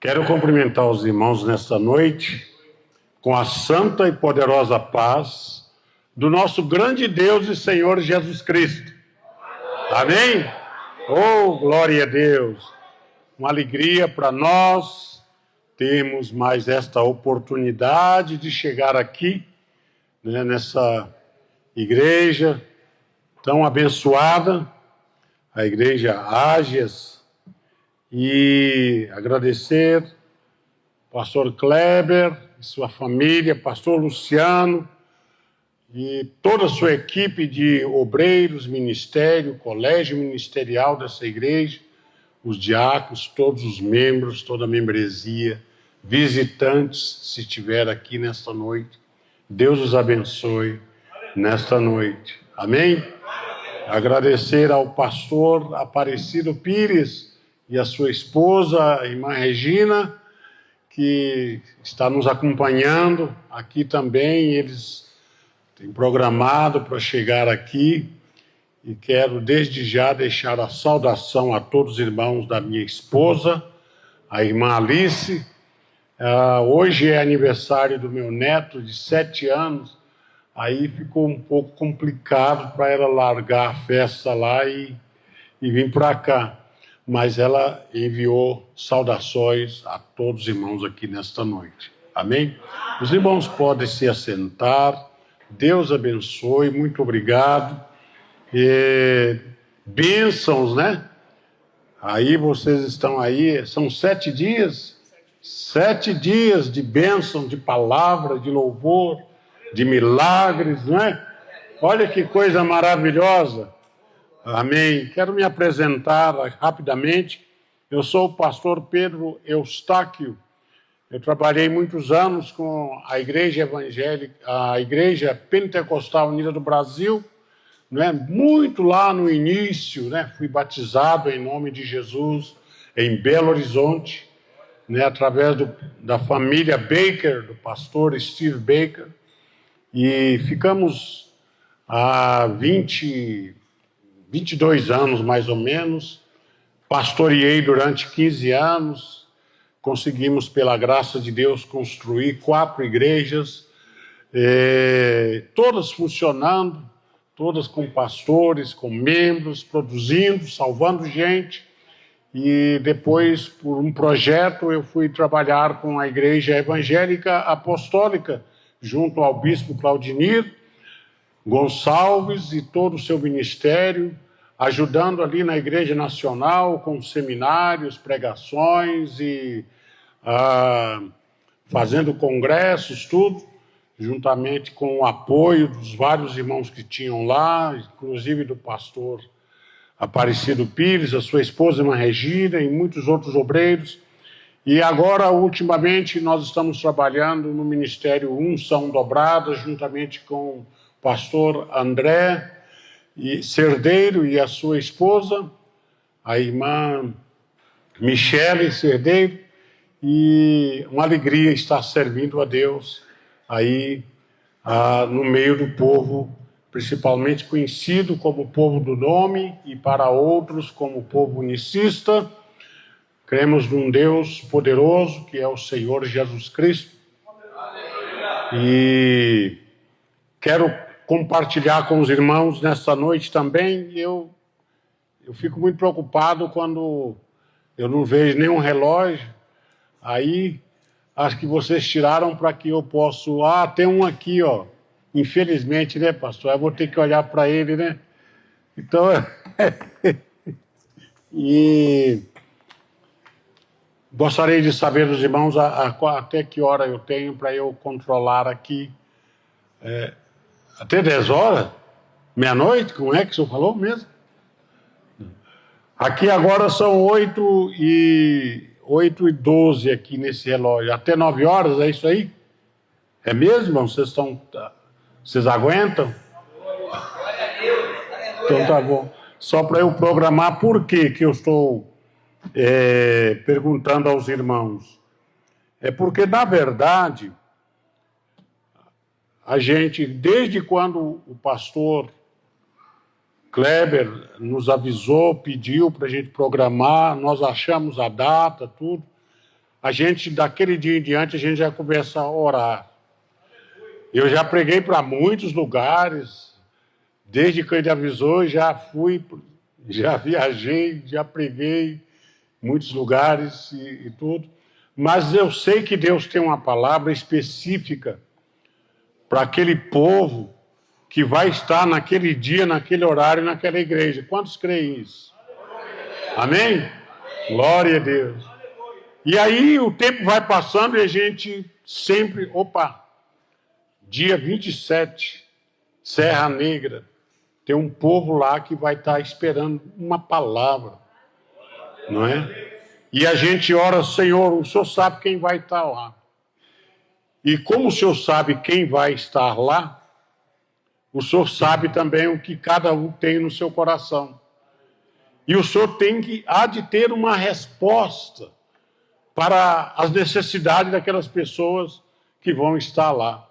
Quero cumprimentar os irmãos nesta noite com a santa e poderosa paz do nosso grande Deus e Senhor Jesus Cristo. Amém? Oh, glória a Deus! Uma alegria para nós termos mais esta oportunidade de chegar aqui, nessa igreja tão abençoada, a Igreja Ágias, e agradecer ao pastor Kleber e sua família, pastor Luciano e toda a sua equipe de obreiros, ministério, colégio ministerial dessa igreja, os diáconos, todos os membros, toda a membresia, visitantes, se estiver aqui nesta noite. Deus os abençoe nesta noite. Amém? Agradecer ao pastor Aparecido Pires e a sua esposa, a irmã Regina, que está nos acompanhando aqui também. Eles têm programado para chegar aqui e quero desde já deixar a saudação a todos os irmãos da minha esposa, a irmã Alice. Hoje é aniversário do meu neto de 7 anos, aí ficou um pouco complicado para ela largar a festa lá e vir para cá. Mas ela enviou saudações a todos os irmãos aqui nesta noite. Amém? Os irmãos podem se assentar. Deus abençoe, muito obrigado. Bênçãos, né? Aí vocês estão aí, são 7 dias? 7 dias de bênção, de palavra, de louvor, de milagres, não é? Olha que coisa maravilhosa. Amém. Quero me apresentar rapidamente. Eu sou o pastor Pedro Eustáquio. Eu trabalhei muitos anos com a Igreja Evangélica, a Igreja Pentecostal Unida do Brasil, né? Muito lá no início, né? Fui batizado em nome de Jesus em Belo Horizonte, né? Através da família Baker, do pastor Steve Baker, e ficamos há 22 anos, mais ou menos. Pastoreei durante 15 anos. Conseguimos, pela graça de Deus, construir 4 igrejas, todas funcionando, todas com pastores, com membros, produzindo, salvando gente. E depois, por um projeto, eu fui trabalhar com a Igreja Evangélica Apostólica, junto ao bispo Claudinir Gonçalves e todo o seu ministério, ajudando ali na Igreja Nacional com seminários, pregações e fazendo congressos, tudo, juntamente com o apoio dos vários irmãos que tinham lá, inclusive do pastor Aparecido Pires, a sua esposa, irmã Regina, e muitos outros obreiros. E agora, ultimamente, nós estamos trabalhando no Ministério Unção Dobrada, juntamente com o pastor André Cerdeiro e a sua esposa, a irmã Michele Cerdeiro, e uma alegria estar servindo a Deus aí no meio do povo, principalmente conhecido como povo do nome, e para outros como povo unicista. Cremos num Deus poderoso, que é o Senhor Jesus Cristo. E quero compartilhar com os irmãos nesta noite também. Eu fico muito preocupado quando eu não vejo nenhum relógio. Aí, acho que vocês tiraram para que eu possa... tem um aqui, ó. Infelizmente, né, pastor? Eu vou ter que olhar para ele, né? Então... E... gostaria de saber dos irmãos até que hora eu tenho para eu controlar aqui. Até 10 horas? Meia-noite? Como é que o senhor falou mesmo? Aqui agora são 8h12 aqui nesse relógio. Até 9 horas, é isso aí? É mesmo, irmão? Vocês aguentam? Então tá bom. Só para eu programar por que eu estou... perguntando aos irmãos. É porque, na verdade, a gente, desde quando o pastor Kleber nos avisou, pediu para a gente programar, nós achamos a data, tudo, a gente, daquele dia em diante, a gente já começa a orar. Eu já preguei para muitos lugares, desde que ele avisou, já fui, já viajei, já preguei em muitos lugares e tudo. Mas eu sei que Deus tem uma palavra específica para aquele povo que vai estar naquele dia, naquele horário, naquela igreja. Quantos creem isso? Amém? Glória a Deus. E aí o tempo vai passando e a gente sempre... dia 27, Serra Negra, tem um povo lá que vai estar esperando uma palavra, não é? E a gente ora, Senhor, o Senhor sabe quem vai estar lá. E como o Senhor sabe quem vai estar lá, o Senhor sabe também o que cada um tem no seu coração. E o Senhor há de ter uma resposta para as necessidades daquelas pessoas que vão estar lá.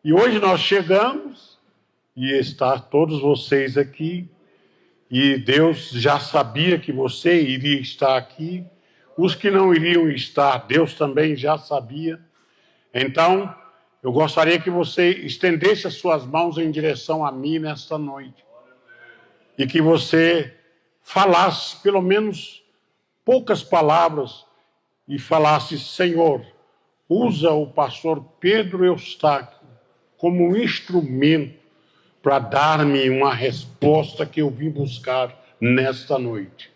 E hoje nós chegamos e está todos vocês aqui. E Deus já sabia que você iria estar aqui. Os que não iriam estar, Deus também já sabia. Então, eu gostaria que você estendesse as suas mãos em direção a mim nesta noite. E que você falasse pelo menos poucas palavras e falasse, Senhor, usa o pastor Pedro Eustáquio como um instrumento para dar-me uma resposta que eu vim buscar nesta noite.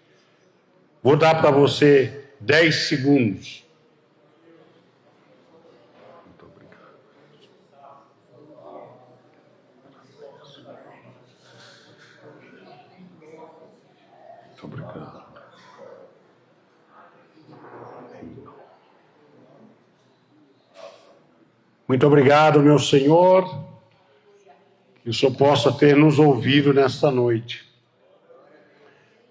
Vou dar para você 10 segundos. Muito obrigado. Muito obrigado, meu Senhor, que o Senhor possa ter nos ouvido nesta noite.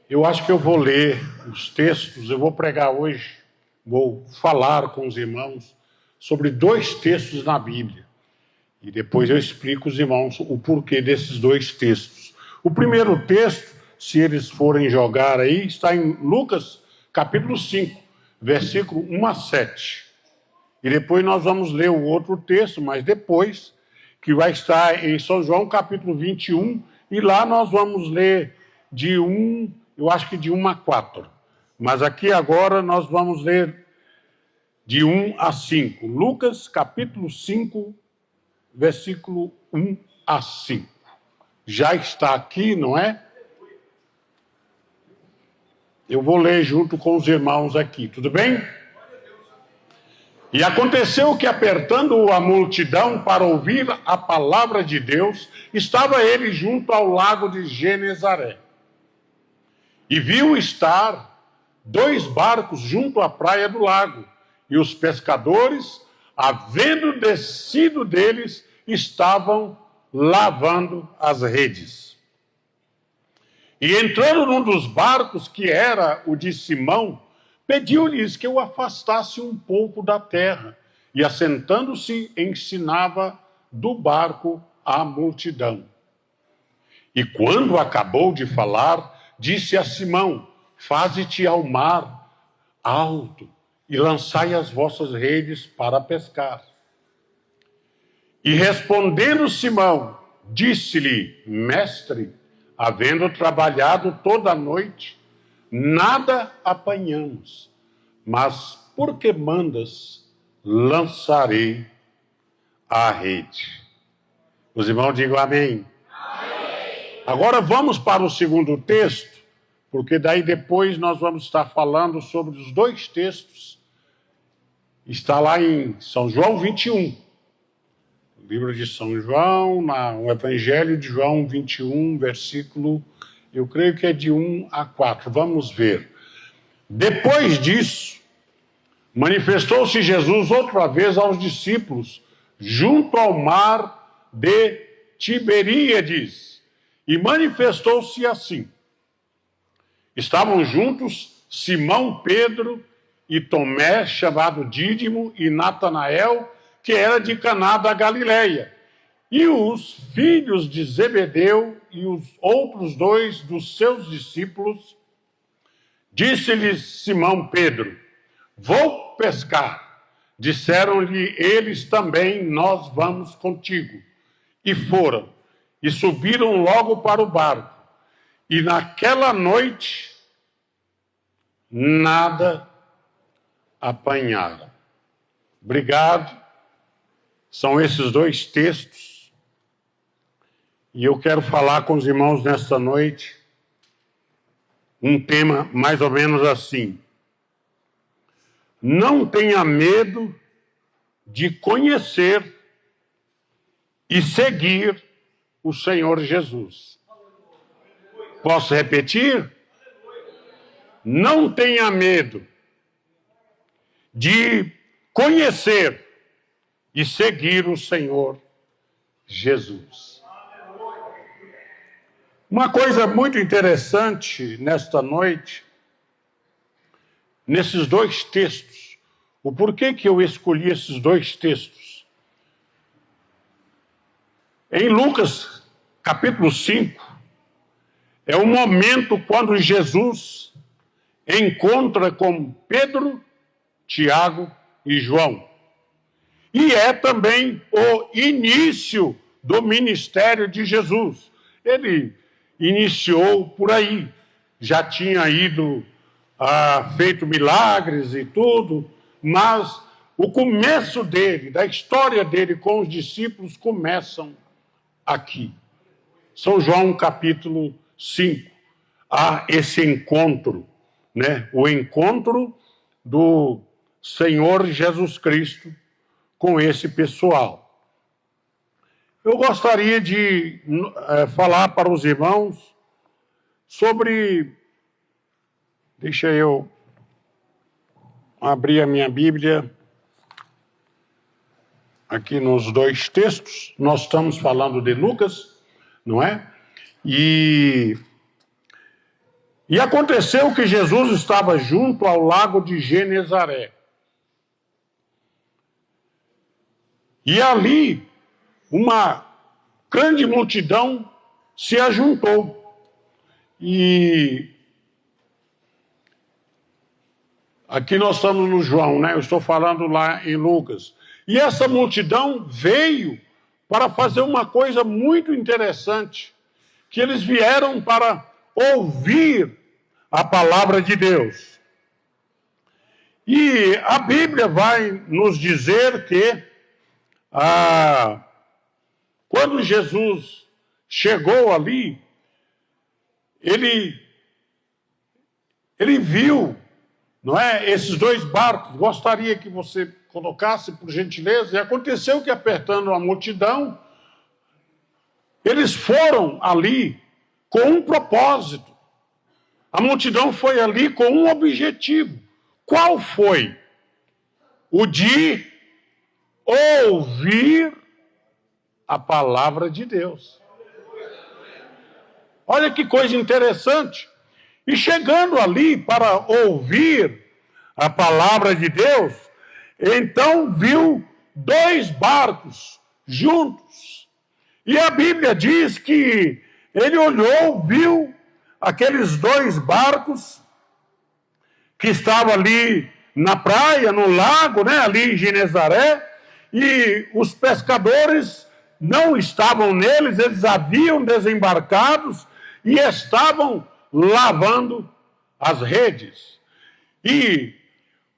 Eu acho que eu vou ler os textos, eu vou pregar hoje, vou falar com os irmãos sobre 2 textos na Bíblia. E depois eu explico aos irmãos o porquê desses 2 textos. O primeiro texto, se eles forem jogar aí, está em Lucas, capítulo 5, versículo 1 a 7. E depois nós vamos ler o outro texto, mas depois, que vai estar em São João, capítulo 21, e lá nós vamos ler de 1, eu acho que de 1 a 4. Mas aqui agora nós vamos ler de 1 a 5. Lucas, capítulo 5, versículo 1 a 5. Já está aqui, não é? Eu vou ler junto com os irmãos aqui, tudo bem? E aconteceu que, apertando a multidão para ouvir a palavra de Deus, estava ele junto ao lago de Genezaré. E viu estar 2 barcos junto à praia do lago, e os pescadores, havendo descido deles, estavam lavando as redes. E entrando num dos barcos, que era o de Simão, pediu-lhes que o afastasse um pouco da terra, e assentando-se ensinava do barco a multidão. E quando acabou de falar, disse a Simão, faze-te ao mar alto e lançai as vossas redes para pescar. E respondendo Simão, disse-lhe, mestre, havendo trabalhado toda a noite, nada apanhamos, mas porque mandas, lançarei a rede. Os irmãos digam amém. Amém. Agora vamos para o segundo texto, porque daí depois nós vamos estar falando sobre os 2 textos. Está lá em São João 21. O livro de São João, o Evangelho de João 21, versículo... eu creio que é de 1 a 4. Vamos ver. Depois disso, manifestou-se Jesus outra vez aos discípulos, junto ao mar de Tiberíades, e manifestou-se assim. Estavam juntos Simão, Pedro e Tomé, chamado Dídimo, e Natanael, que era de Caná da Galileia, e os filhos de Zebedeu e os outros 2 dos seus discípulos. Disse-lhes Simão Pedro, vou pescar. Disseram-lhe eles também, nós vamos contigo. E foram, e subiram logo para o barco. E naquela noite, nada apanharam. Obrigado. São esses dois textos. E eu quero falar com os irmãos nesta noite um tema mais ou menos assim. Não tenha medo de conhecer e seguir o Senhor Jesus. Posso repetir? Não tenha medo de conhecer e seguir o Senhor Jesus. Uma coisa muito interessante nesta noite, nesses dois textos, o porquê que eu escolhi esses dois textos? Em Lucas, capítulo 5, é o momento quando Jesus encontra com Pedro, Tiago e João. E é também o início do ministério de Jesus. Ele iniciou por aí, já tinha ido, feito milagres e tudo, mas o começo dele, da história dele com os discípulos, começam aqui. São João capítulo 5, há esse encontro, né? O encontro do Senhor Jesus Cristo com esse pessoal. Eu gostaria de falar para os irmãos sobre... Deixa eu abrir a minha Bíblia aqui nos dois textos. Nós estamos falando de Lucas, não é? E aconteceu que Jesus estava junto ao lago de Genezaré. E ali, uma grande multidão se ajuntou. E aqui nós estamos no João, né? Eu estou falando lá em Lucas. E essa multidão veio para fazer uma coisa muito interessante, que eles vieram para ouvir a palavra de Deus. E a Bíblia vai nos dizer que quando Jesus chegou ali, ele viu, não é, esses dois barcos. Gostaria que você colocasse, por gentileza. E aconteceu que, apertando a multidão, eles foram ali com um propósito. A multidão foi ali com um objetivo. Qual foi? O de ouvir a palavra de Deus. Olha que coisa interessante. E chegando ali para ouvir a palavra de Deus, então viu dois barcos juntos. E a Bíblia diz que ele olhou, viu aqueles dois barcos que estavam ali na praia, no lago, né, ali em Genezaré, e os pescadores não estavam neles, eles haviam desembarcados e estavam lavando as redes. E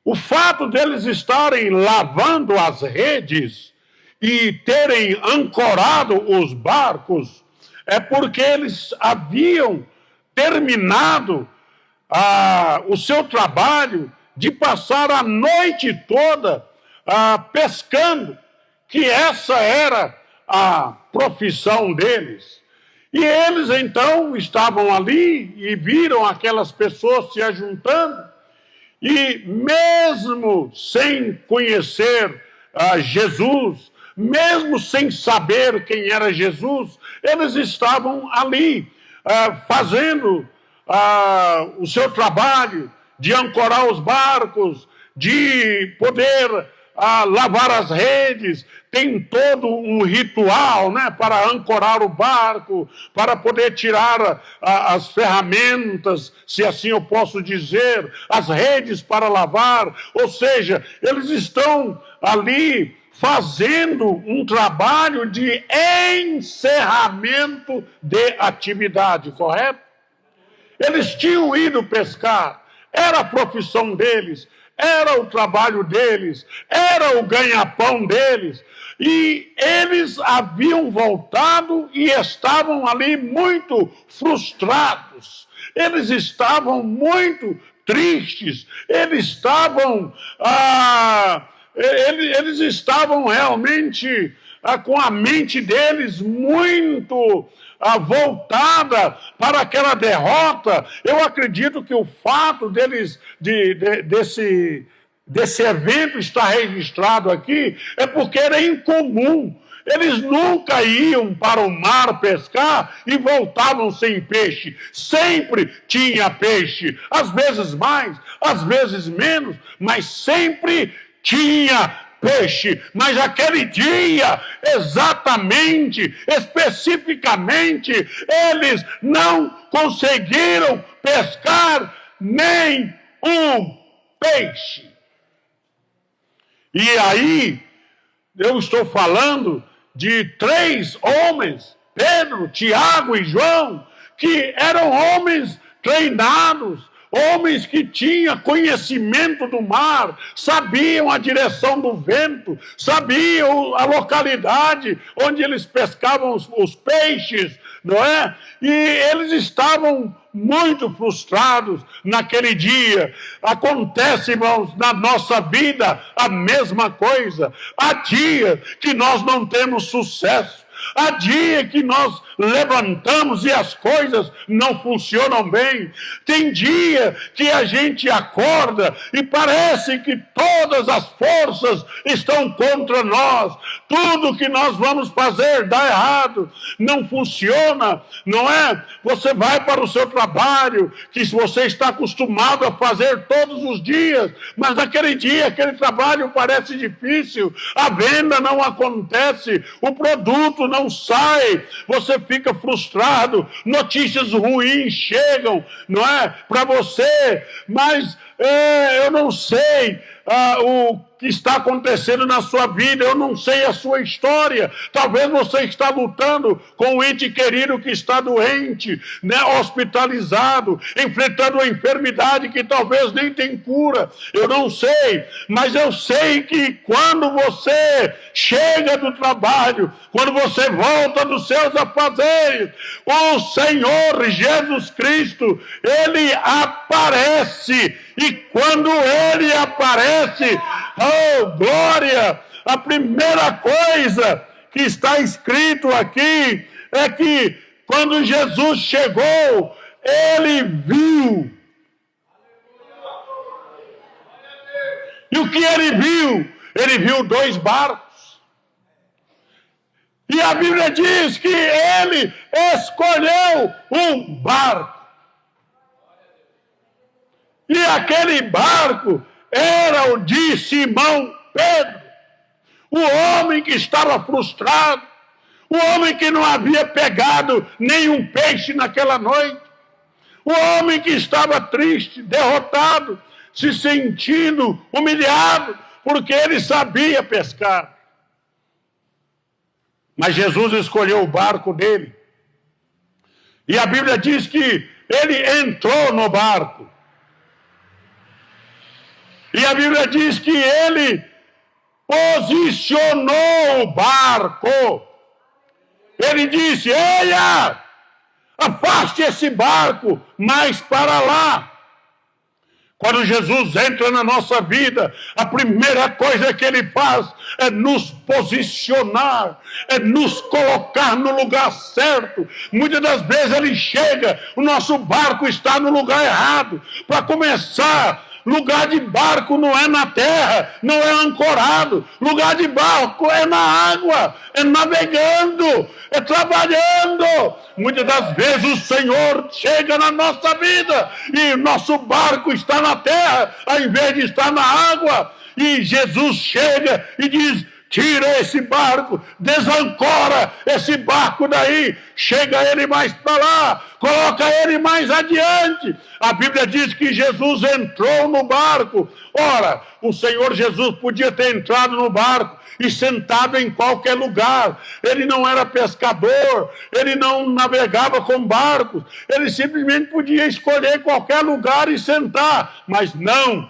o fato deles estarem lavando as redes e terem ancorado os barcos é porque eles haviam terminado o seu trabalho de passar a noite toda pescando, que essa era a profissão deles. E eles então estavam ali e viram aquelas pessoas se ajuntando, e mesmo sem conhecer Jesus, mesmo sem saber quem era Jesus, eles estavam ali fazendo o seu trabalho de ancorar os barcos, de poder lavar as redes, tem todo um ritual, né, para ancorar o barco, para poder tirar as ferramentas, se assim eu posso dizer, as redes para lavar. Ou seja, eles estão ali fazendo um trabalho de encerramento de atividade, correto? Eles tinham ido pescar, era a profissão deles, era o trabalho deles, era o ganha-pão deles, e eles haviam voltado e estavam ali muito frustrados, eles estavam muito tristes, eles estavam realmente com a mente deles muito voltada para aquela derrota. Eu acredito que o fato deles, desse evento estar registrado aqui, é porque era incomum. Eles nunca iam para o mar pescar e voltavam sem peixe. Sempre tinha peixe. Às vezes mais, às vezes menos, mas sempre tinha peixe. Mas aquele dia, exatamente, especificamente, eles não conseguiram pescar nem um peixe. E aí, eu estou falando de 3 homens, Pedro, Tiago e João, que eram homens treinados, homens que tinham conhecimento do mar, sabiam a direção do vento, sabiam a localidade onde eles pescavam os peixes, não é? E eles estavam muito frustrados naquele dia. Acontece, irmãos, na nossa vida a mesma coisa. Há dias que nós não temos sucesso. Há dia que nós levantamos e as coisas não funcionam bem. Tem dia que a gente acorda e parece que todas as forças estão contra nós. Tudo que nós vamos fazer dá errado, não funciona, não é? Você vai para o seu trabalho, que você está acostumado a fazer todos os dias, mas naquele dia, aquele trabalho parece difícil, a venda não acontece, o produto não sai, você fica frustrado, notícias ruins chegam, não é? Para você, mas eu não sei o que está acontecendo na sua vida, eu não sei a sua história. Talvez você está lutando com um ente querido que está doente, né, hospitalizado, enfrentando uma enfermidade que talvez nem tem cura. Eu não sei, mas eu sei que quando você chega do trabalho, quando você volta dos seus afazeres, o Senhor Jesus Cristo, Ele aparece. E quando Ele aparece, oh glória, a primeira coisa que está escrito aqui é que quando Jesus chegou, Ele viu. E o que Ele viu? Ele viu 2 barcos. E a Bíblia diz que Ele escolheu um barco. E aquele barco era o de Simão Pedro, o homem que estava frustrado, o homem que não havia pegado nenhum peixe naquela noite, o homem que estava triste, derrotado, se sentindo humilhado, porque ele sabia pescar. Mas Jesus escolheu o barco dele. E a Bíblia diz que ele entrou no barco. E a Bíblia diz que ele posicionou o barco. Ele disse: eia, afaste esse barco mais para lá. Quando Jesus entra na nossa vida, a primeira coisa que Ele faz é nos posicionar, é nos colocar no lugar certo. Muitas das vezes Ele chega, o nosso barco está no lugar errado. Para começar, lugar de barco não é na terra, não é ancorado. Lugar de barco é na água, é navegando, é trabalhando. Muitas das vezes o Senhor chega na nossa vida e nosso barco está na terra, ao invés de estar na água. e Jesus chega e diz: tira esse barco, desancora esse barco daí, chega ele mais para lá, coloca ele mais adiante. A Bíblia diz que Jesus entrou no barco. Ora, o Senhor Jesus podia ter entrado no barco e sentado em qualquer lugar. Ele não era pescador, ele não navegava com barcos, ele simplesmente podia escolher qualquer lugar e sentar, mas não,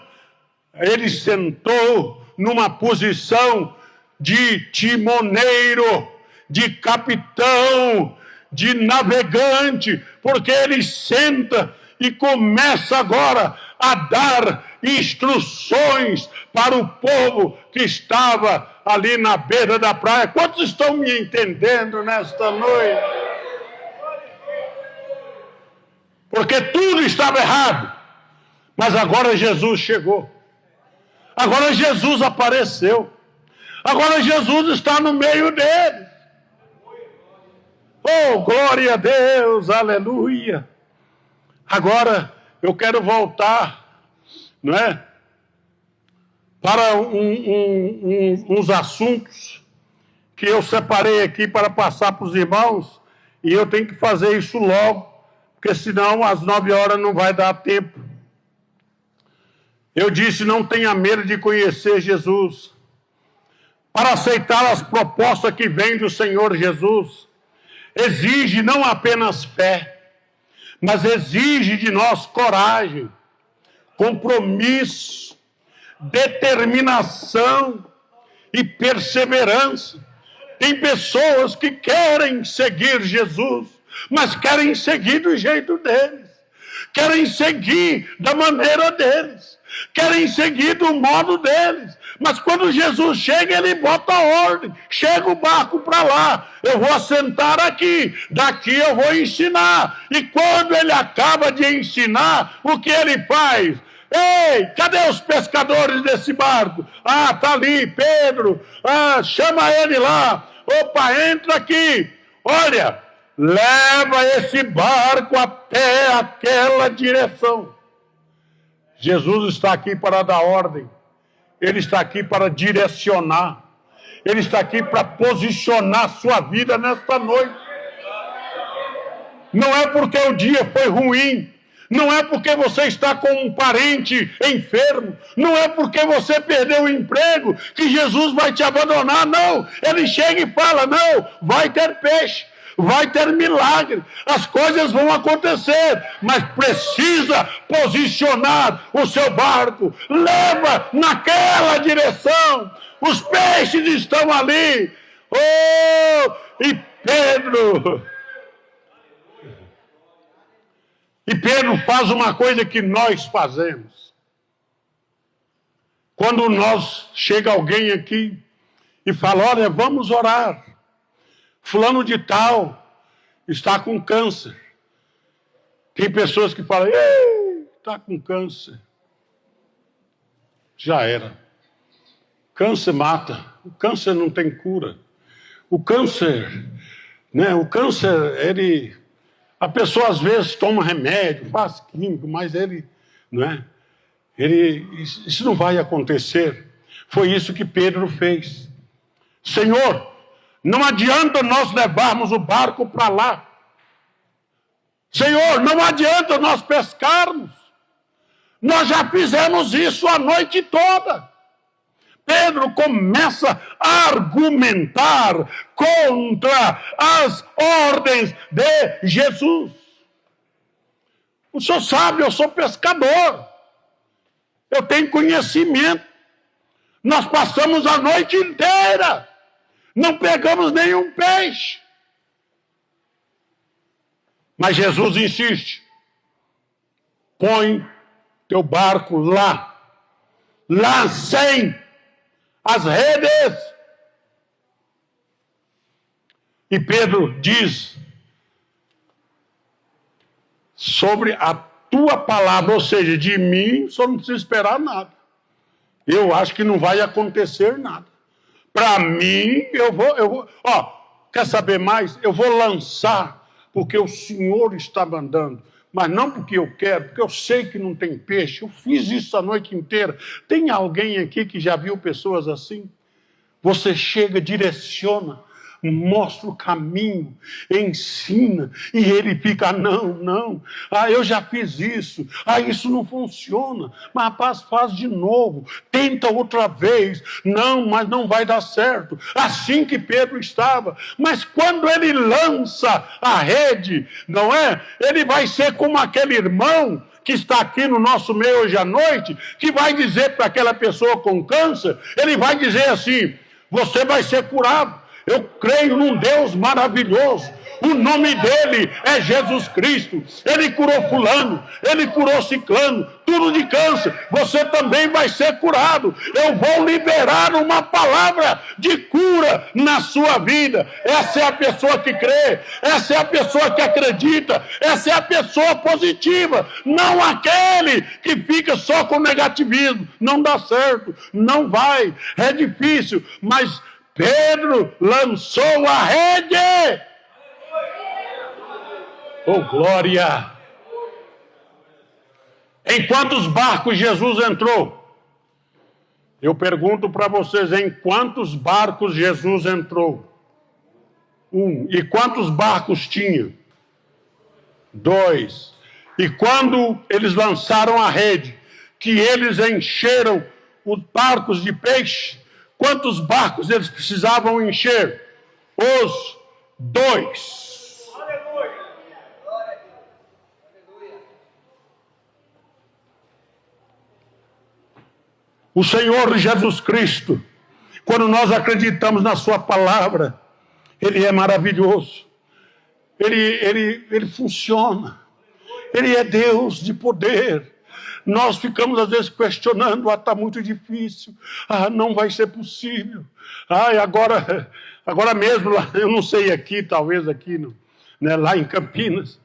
ele sentou numa posição de timoneiro, de capitão, de navegante, porque ele senta e começa agora a dar instruções para o povo que estava ali na beira da praia. Quantos estão me entendendo nesta noite? Porque tudo estava errado, mas agora Jesus chegou, agora Jesus apareceu, agora Jesus está no meio deles. Oh, glória a Deus, aleluia. Agora eu quero voltar, não é, para uns assuntos que eu separei aqui para passar para os irmãos, e eu tenho que fazer isso logo, porque senão às 9 horas não vai dar tempo. Eu disse: não tenha medo de conhecer Jesus. Para aceitar as propostas que vêm do Senhor Jesus, exige não apenas fé, mas exige de nós coragem, compromisso, determinação e perseverança. Tem pessoas que querem seguir Jesus, mas querem seguir do jeito deles, querem seguir da maneira deles, querem seguir do modo deles. Mas quando Jesus chega, ele bota a ordem. Chega o barco para lá, eu vou assentar aqui, daqui eu vou ensinar. E quando ele acaba de ensinar, o que ele faz? Ei, cadê os pescadores desse barco? Ah, tá ali, Pedro. Ah, chama ele lá. Opa, entra aqui. Olha, leva esse barco até aquela direção. Jesus está aqui para dar ordem. Ele está aqui para direcionar. Ele está aqui para posicionar a sua vida nesta noite. Não é porque o dia foi ruim, não é porque você está com um parente enfermo, não é porque você perdeu o emprego que Jesus vai te abandonar, não. Ele chega e fala: não, vai ter peixe, vai ter milagre, as coisas vão acontecer, mas precisa posicionar o seu barco, leva naquela direção, os peixes estão ali. Oh, e Pedro faz uma coisa que nós fazemos. Quando chega alguém aqui e fala: olha, vamos orar, fulano de tal está com câncer. Tem pessoas que falam: está com câncer. Já era. Câncer mata. O câncer não tem cura. O câncer, né? O câncer, a pessoa às vezes toma remédio, faz químico, mas isso não vai acontecer. Foi isso que Pedro fez. Senhor, não adianta nós levarmos o barco para lá. Senhor, não adianta nós pescarmos. Nós já fizemos isso a noite toda. Pedro começa a argumentar contra as ordens de Jesus. O senhor sabe, eu sou pescador. Eu tenho conhecimento. Nós passamos a noite inteira. Não pegamos nenhum peixe. Mas Jesus insiste. Põe teu barco lá. Lancem as redes. E Pedro diz: sobre a tua palavra, ou seja, de mim, só não precisa esperar nada. Eu acho que não vai acontecer nada. Para mim, eu vou. Ó, quer saber mais? Eu vou lançar, porque o Senhor está mandando. mas não porque eu quero, porque eu sei que não tem peixe. Eu fiz isso a noite inteira. Tem alguém aqui que já viu pessoas assim? Você chega, direciona, mostra o caminho, ensina, e ele fica, não, eu já fiz isso, isso não funciona, mas rapaz, faz de novo, tenta outra vez, não, mas não vai dar certo, assim que Pedro estava, mas quando ele lança a rede, não é? Ele vai ser como aquele irmão que está aqui no nosso meio hoje à noite, que vai dizer para aquela pessoa com câncer, ele vai dizer assim, você vai ser curado. Eu creio num Deus maravilhoso. O nome dele é Jesus Cristo. Ele curou fulano, ele curou ciclano, tudo de câncer. Você também vai ser curado. Eu vou liberar uma palavra de cura na sua vida. Essa é a pessoa que crê, essa é a pessoa que acredita, essa é a pessoa positiva. Não aquele que fica só com negativismo. Não dá certo, não vai, é difícil, mas Pedro lançou a rede. Oh, glória! Em quantos barcos Jesus entrou? Eu pergunto para vocês, em quantos barcos Jesus entrou? 1. E quantos barcos tinha? 2. E quando eles lançaram a rede, que eles encheram os barcos de peixe, quantos barcos eles precisavam encher? Os 2. O Senhor Jesus Cristo, quando nós acreditamos na sua palavra, Ele é maravilhoso. Ele funciona. Ele é Deus de poder. Nós ficamos às vezes questionando, está muito difícil, não vai ser possível. Agora mesmo, eu não sei aqui, talvez aqui, né, lá em Campinas,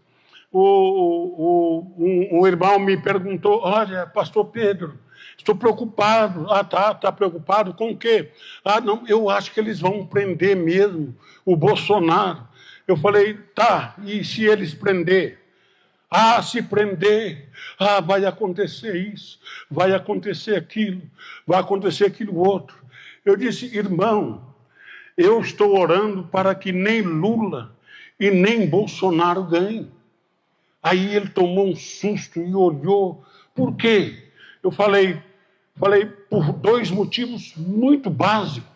um irmão me perguntou, olha, pastor Pedro, estou preocupado. Tá preocupado com o quê? Não, eu acho que eles vão prender mesmo o Bolsonaro. Eu falei, e se eles prender? Se prender, vai acontecer isso, vai acontecer aquilo outro. Eu disse, irmão, eu estou orando para que nem Lula e nem Bolsonaro ganhem. Aí ele tomou um susto e olhou. Por quê? Eu falei por 2 motivos muito básicos.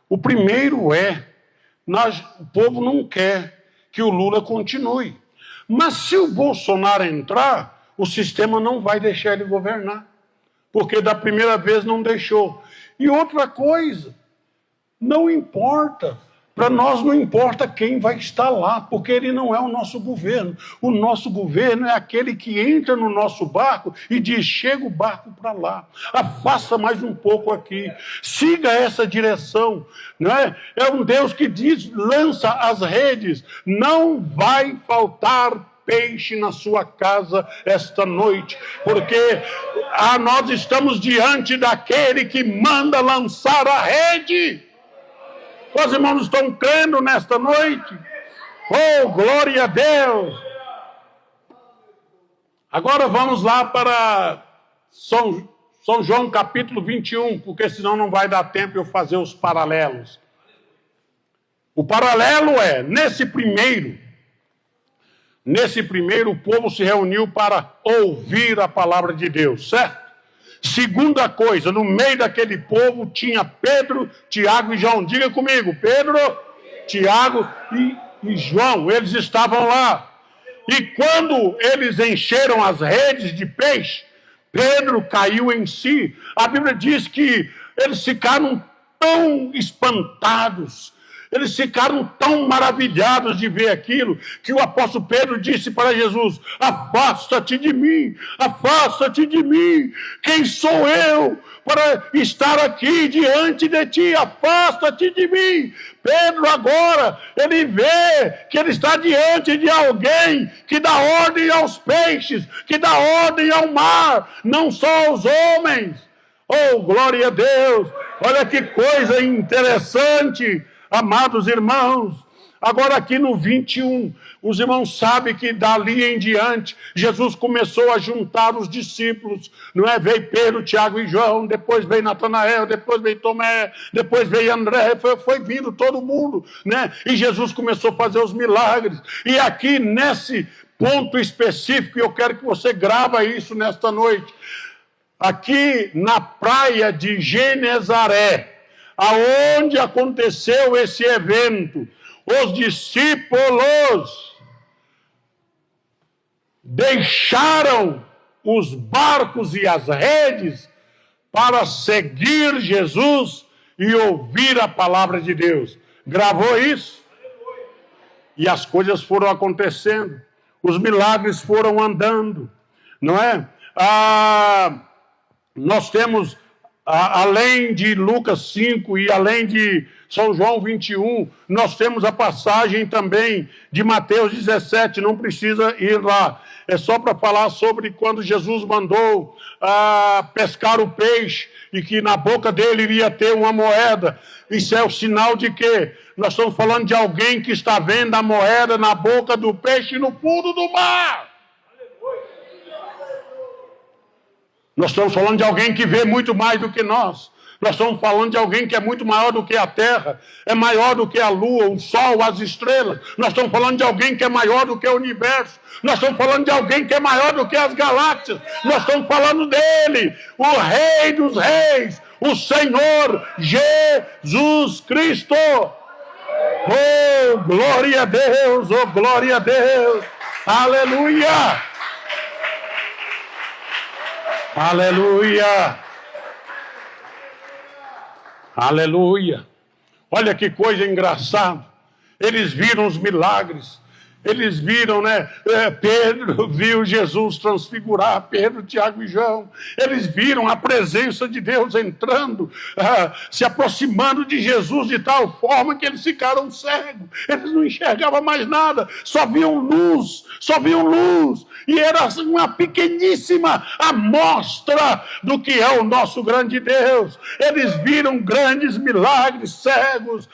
O primeiro o povo não quer que o Lula continue. Mas se o Bolsonaro entrar, o sistema não vai deixar ele governar. Porque da primeira vez não deixou. E outra coisa, não importa. Para nós não importa quem vai estar lá, porque ele não é o nosso governo. O nosso governo é aquele que entra no nosso barco e diz, chega o barco para lá, afasta mais um pouco aqui, siga essa direção. Não é? É um Deus que diz, lança as redes, não vai faltar peixe na sua casa esta noite, porque nós estamos diante daquele que manda lançar a rede. Os irmãos estão crendo nesta noite? Oh, glória a Deus! Agora vamos lá para São João capítulo 21, porque senão não vai dar tempo de eu fazer os paralelos. O paralelo nesse primeiro o povo se reuniu para ouvir a palavra de Deus, certo? Segunda coisa, no meio daquele povo tinha Pedro, Tiago e João. Diga comigo, Pedro, Tiago e João, eles estavam lá. E quando eles encheram as redes de peixe, Pedro caiu em si. A Bíblia diz que eles ficaram tão espantados, eles ficaram tão maravilhados de ver aquilo, que o apóstolo Pedro disse para Jesus, afasta-te de mim, quem sou eu para estar aqui diante de ti, afasta-te de mim. Pedro agora, ele vê que ele está diante de alguém que dá ordem aos peixes, que dá ordem ao mar, não só aos homens. Oh, glória a Deus! Olha que coisa interessante. Amados irmãos, Agora aqui no 21, os irmãos sabem que dali em diante, Jesus começou a juntar os discípulos, não é? Veio Pedro, Tiago e João, depois veio Natanael, depois veio Tomé, depois veio André, foi vindo todo mundo, né? E Jesus começou a fazer os milagres. E aqui nesse ponto específico, eu quero que você grava isso nesta noite, aqui na praia de Genezaré, aonde aconteceu esse evento, os discípulos deixaram os barcos e as redes para seguir Jesus e ouvir a palavra de Deus. Gravou isso? E as coisas foram acontecendo, os milagres foram andando, não é? Nós temos, além de Lucas 5 e além de São João 21, nós temos a passagem também de Mateus 17, não precisa ir lá. É só para falar sobre quando Jesus mandou pescar o peixe e que na boca dele iria ter uma moeda. Isso é o sinal de quê? Nós estamos falando de alguém que está vendo a moeda na boca do peixe no fundo do mar. Nós estamos falando de alguém que vê muito mais do que nós. Nós estamos falando de alguém que é muito maior do que a terra, é maior do que a lua, o sol, as estrelas. Nós estamos falando de alguém que é maior do que o universo. Nós estamos falando de alguém que é maior do que as galáxias. Nós estamos falando dele, o Rei dos Reis, o Senhor Jesus Cristo. Oh, glória a Deus, oh, glória a Deus. Aleluia. Aleluia. Aleluia. Olha que coisa engraçada. Eles viram os milagres. Eles viram, né? Pedro viu Jesus transfigurar, Pedro, Tiago e João. Eles viram a presença de Deus entrando, se aproximando de Jesus de tal forma que eles ficaram cegos. Eles não enxergavam mais nada, só viam luz, só viam luz. E era uma pequeníssima amostra do que é o nosso grande Deus. Eles viram grandes milagres, cegos,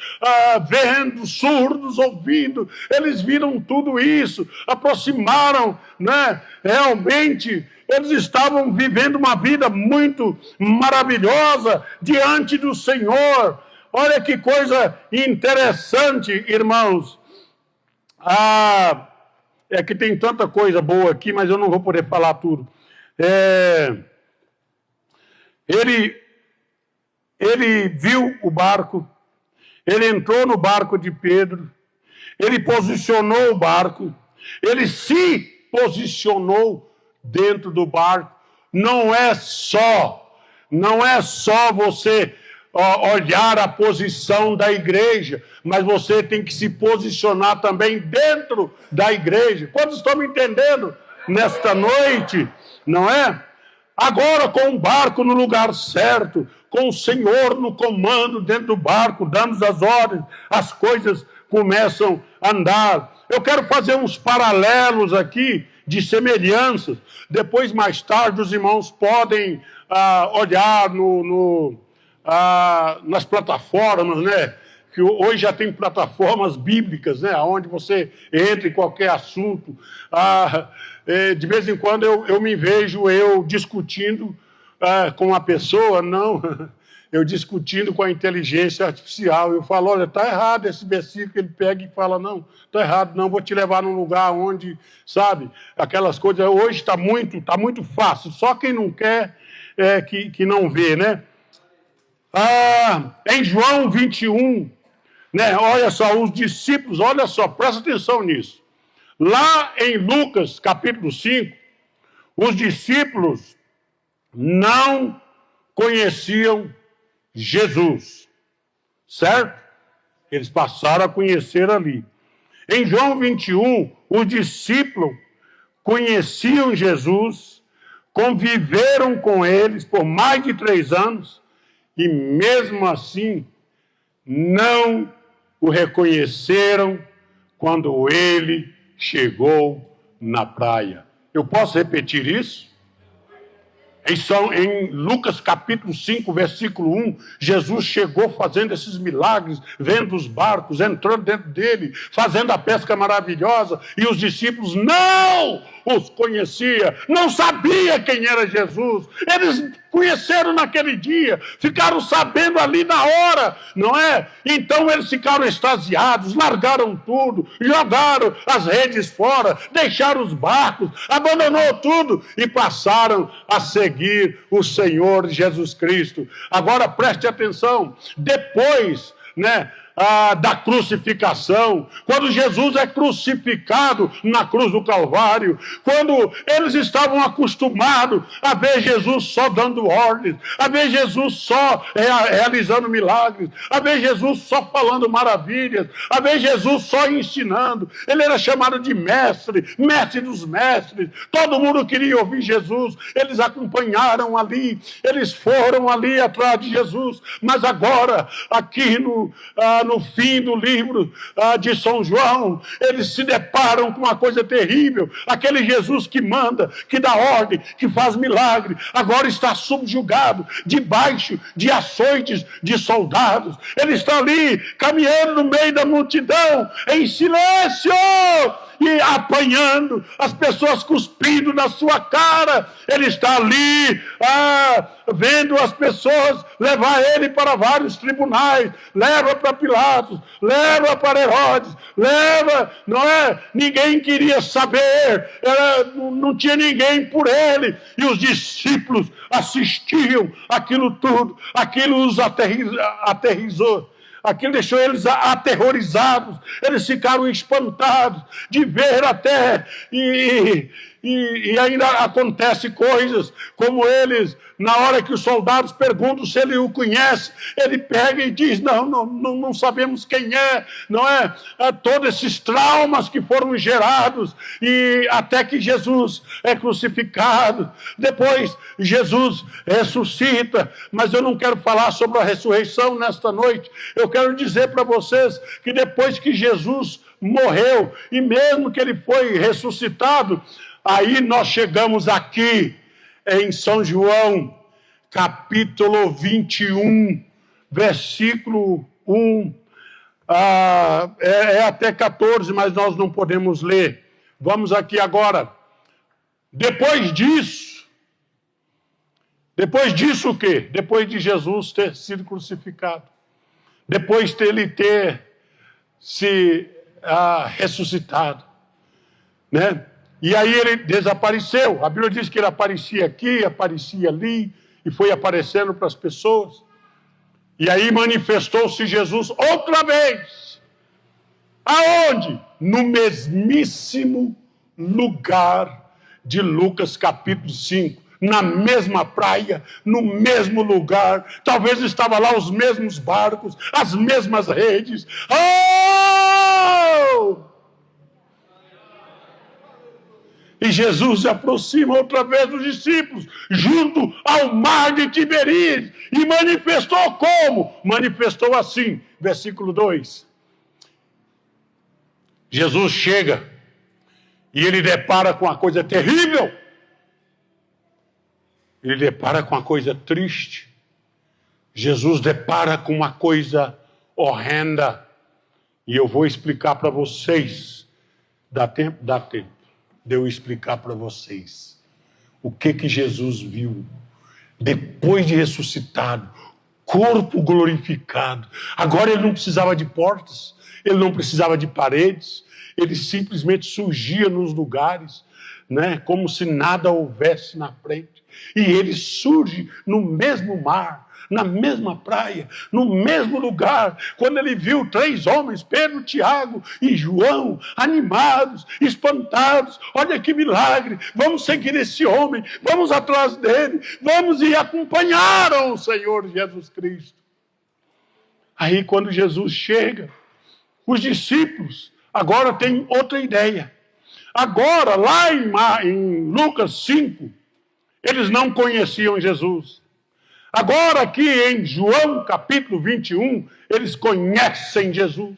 vendo, surdos, ouvindo. Eles viram tudo isso, aproximaram, né? Realmente, eles estavam vivendo uma vida muito maravilhosa diante do Senhor. Olha que coisa interessante, irmãos. É que tem tanta coisa boa aqui, mas eu não vou poder falar tudo. Ele viu o barco, ele entrou no barco de Pedro, ele posicionou o barco, ele se posicionou dentro do barco. Não é só você olhar a posição da igreja, mas você tem que se posicionar também dentro da igreja. Quantos estão me entendendo nesta noite? Não é? Agora com o barco no lugar certo, com o Senhor no comando dentro do barco, dando as ordens, as coisas começam a andar. Eu quero fazer uns paralelos aqui de semelhanças. Depois, mais tarde, os irmãos podem olhar nas plataformas, né? Que hoje já tem plataformas bíblicas, né? Onde você entra em qualquer assunto. De vez em quando eu me vejo discutindo com uma pessoa, eu discutindo com a inteligência artificial. Eu falo, olha, está errado esse versículo. Ele pega e fala, não, está errado, não, vou te levar num lugar onde, sabe, aquelas coisas. Hoje está muito fácil, só quem não quer que não vê, né? Em João 21, né, olha só, os discípulos, olha só, presta atenção nisso. Lá em Lucas, capítulo 5, os discípulos não conheciam Jesus, certo? Eles passaram a conhecer ali. Em João 21, os discípulos conheciam Jesus, conviveram com eles por mais de 3 anos, e mesmo assim não o reconheceram quando ele chegou na praia. Eu posso repetir isso? Em Lucas capítulo 5, versículo 1, Jesus chegou fazendo esses milagres, vendo os barcos, entrando dentro dele, fazendo a pesca maravilhosa, e os discípulos não os conhecia, não sabia quem era Jesus. Eles conheceram naquele dia, ficaram sabendo ali na hora, não é? Então eles ficaram extasiados, largaram tudo, jogaram as redes fora, deixaram os barcos, abandonou tudo e passaram a seguir o Senhor Jesus Cristo. Agora preste atenção, depois, da crucificação, quando Jesus é crucificado na cruz do Calvário, quando eles estavam acostumados a ver Jesus só dando ordens, a ver Jesus só realizando milagres, a ver Jesus só falando maravilhas, a ver Jesus só ensinando. Ele era chamado de mestre, mestre dos mestres. Todo mundo queria ouvir Jesus. Eles acompanharam ali, eles foram ali atrás de Jesus. Mas agora, aqui no fim do livro de São João, eles se deparam com uma coisa terrível. Aquele Jesus que manda, que dá ordem, que faz milagre, agora está subjugado, debaixo de açoites de soldados. Ele está ali, caminhando no meio da multidão, em silêncio, e apanhando, as pessoas cuspindo na sua cara. Ele está ali, vendo as pessoas levar ele para vários tribunais, leva para Pilatos, leva para Herodes, leva, não é? Ninguém queria saber, não tinha ninguém por ele, e os discípulos assistiam aquilo tudo. Aquilo os aterrorizou. Aquilo deixou eles aterrorizados. Eles ficaram espantados de ver até. E ainda acontece coisas como eles, na hora que os soldados perguntam se ele o conhece, ele pega e diz, não sabemos quem é, não é? Todos esses traumas que foram gerados, e até que Jesus é crucificado. Depois Jesus ressuscita, mas eu não quero falar sobre a ressurreição nesta noite. Eu quero dizer para vocês que depois que Jesus morreu, e mesmo que ele foi ressuscitado, aí nós chegamos aqui em São João, capítulo 21, versículo 1, até 14, mas nós não podemos ler. Vamos aqui agora. Depois disso o quê? Depois de Jesus ter sido crucificado, depois de ele ter se ressuscitado, né? E aí ele desapareceu. A Bíblia diz que ele aparecia aqui, aparecia ali, e foi aparecendo para as pessoas. E aí manifestou-se Jesus outra vez. Aonde? No mesmíssimo lugar de Lucas capítulo 5. Na mesma praia, no mesmo lugar. Talvez estavam lá os mesmos barcos, as mesmas redes. Oh! E Jesus se aproxima outra vez dos discípulos, junto ao mar de Tiberíades, e manifestou como? Manifestou assim, versículo 2. Jesus chega e ele depara com uma coisa terrível. Ele depara com uma coisa triste. Jesus depara com uma coisa horrenda. E eu vou explicar para vocês. Dá tempo? Dá tempo de eu explicar para vocês o que Jesus viu depois de ressuscitado, corpo glorificado. Agora ele não precisava de portas, ele não precisava de paredes, ele simplesmente surgia nos lugares, né, como se nada houvesse na frente. E ele surge no mesmo mar, na mesma praia, no mesmo lugar. Quando ele viu 3 homens, Pedro, Tiago e João, animados, espantados, olha que milagre, vamos seguir esse homem, vamos atrás dele, vamos, e acompanharam o Senhor Jesus Cristo. Aí quando Jesus chega, os discípulos agora têm outra ideia. Agora, lá em Lucas 5, eles não conheciam Jesus. Agora aqui em João capítulo 21, eles conhecem Jesus.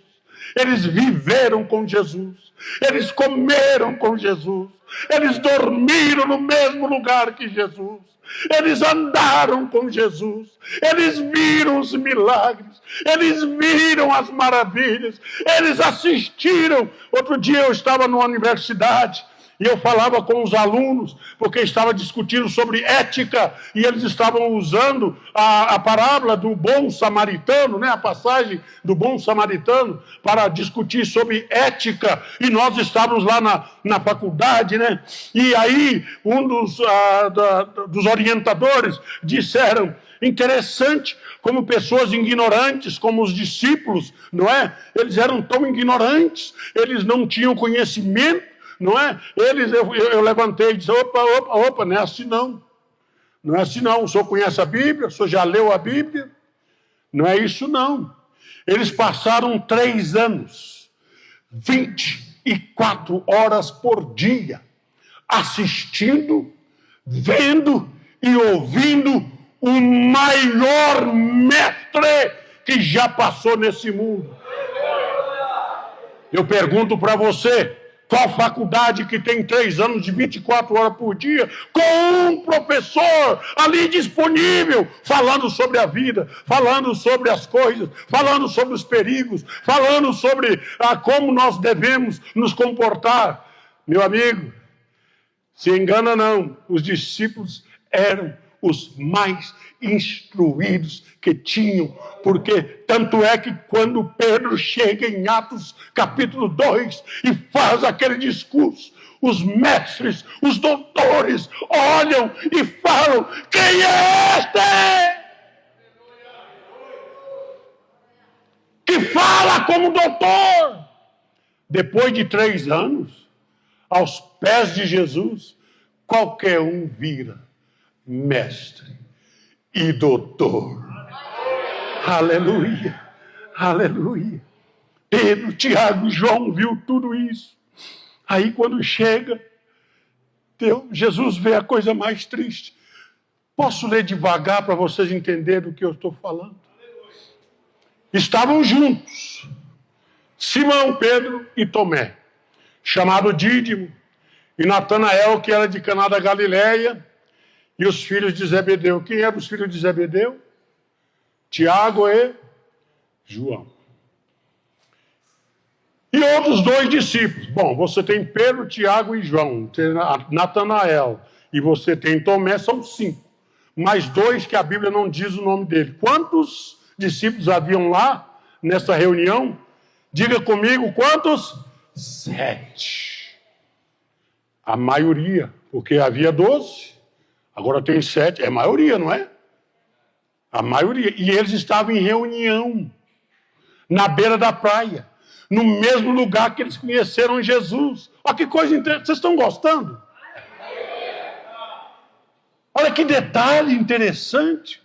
Eles viveram com Jesus. Eles comeram com Jesus. Eles dormiram no mesmo lugar que Jesus. Eles andaram com Jesus. Eles viram os milagres. Eles viram as maravilhas. Eles assistiram. Outro dia eu estava numa universidade e eu falava com os alunos, porque estava discutindo sobre ética, e eles estavam usando a parábola do bom samaritano, né, a passagem do bom samaritano, para discutir sobre ética, e nós estávamos lá na faculdade, né, e aí um dos orientadores disseram, interessante, como pessoas ignorantes, como os discípulos, não é? Eles eram tão ignorantes, eles não tinham conhecimento, não é? Eu levantei e disse, opa, não é assim não. Não é assim não. O senhor conhece a Bíblia? O senhor já leu a Bíblia? Não é isso não. Eles passaram 3 anos, 24 horas por dia, assistindo, vendo e ouvindo o maior mestre que já passou nesse mundo. Eu pergunto para você, qual faculdade que tem 3 anos de 24 horas por dia, com um professor ali disponível, falando sobre a vida, falando sobre as coisas, falando sobre os perigos, falando sobre como nós devemos nos comportar? Meu amigo, se engana não, os discípulos eram os mais instruídos que tinham, porque tanto é que quando Pedro chega em Atos capítulo 2 e faz aquele discurso, os mestres, os doutores olham e falam, quem é este? Que fala como doutor? Depois de 3 anos, aos pés de Jesus, qualquer um vira mestre e doutor. Aleluia, aleluia. Pedro, Tiago e João viu tudo isso. Aí quando chega, Jesus vê a coisa mais triste. Posso ler devagar para vocês entenderem o que eu estou falando? Estavam juntos Simão, Pedro e Tomé, chamado Dídimo, e Natanael, que era de Caná da Galileia, e os filhos de Zebedeu. Quem eram os filhos de Zebedeu? Tiago e João. E outros 2 discípulos. Bom, você tem Pedro, Tiago e João, tem Natanael, e você tem Tomé, são 5. Mais 2 que a Bíblia não diz o nome dele. Quantos discípulos haviam lá, nessa reunião? Diga comigo, quantos? 7. A maioria, porque havia 12, agora tem 7, é a maioria, não é? A maioria. E eles estavam em reunião, na beira da praia, no mesmo lugar que eles conheceram Jesus. Olha que coisa interessante. Vocês estão gostando? Olha que detalhe interessante.